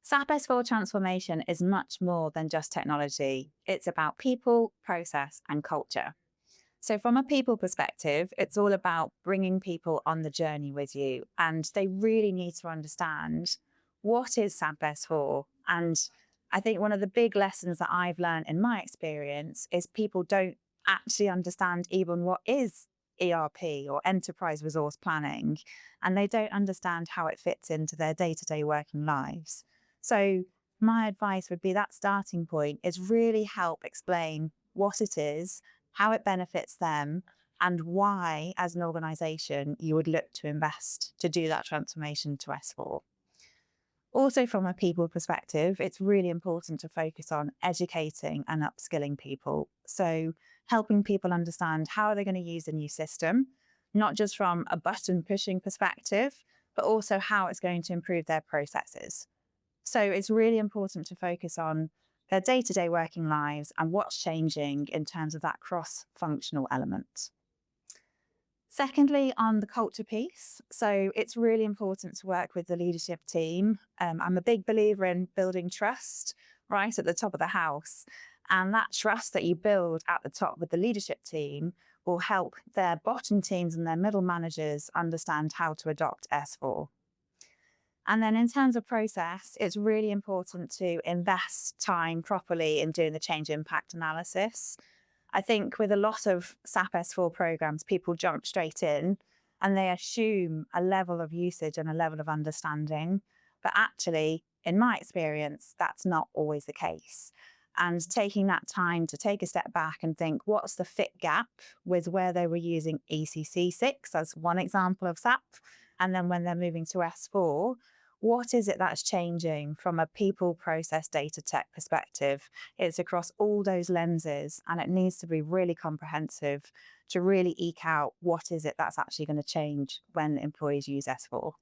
SAP S4 transformation is much more than just technology. It's about people, process, and culture. So, from a people perspective, it's all about bringing people on the journey with you. And they really need to understand what is SAP S4. And I think one of the big lessons that I've learned in my experience is people don't actually understand even what is ERP or enterprise resource planning, and they don't understand how it fits into their day to day working lives. So, my advice would be that starting point is really help explain what it is, how it benefits them, and why, as an organization, you would look to invest to do that transformation to S4. Also, from a people perspective, it's really important to focus on educating and upskilling people. So, helping people understand how they're going to use a new system, not just from a button pushing perspective, but also how it's going to improve their processes. So it's really important to focus on their day to day working lives and what's changing in terms of that cross functional element. Secondly, on the culture piece, so it's really important to work with the leadership team. I'm a big believer in building trust right at the top of the house. And that trust that you build at the top with the leadership team will help their bottom teams and their middle managers understand how to adopt S4. And then in terms of process, it's really important to invest time properly in doing the change impact analysis. I think with a lot of SAP S4 programs, people jump straight in and they assume a level of usage and a level of understanding. But actually, in my experience, that's not always the case. And taking that time to take a step back and think, what's the fit gap with where they were using ECC6 as one example of SAP, and then when they're moving to S4, what is it that's changing from a people, process, data, tech perspective? It's across all those lenses, and it needs to be really comprehensive to really eke out what is it that's actually going to change when employees use S4.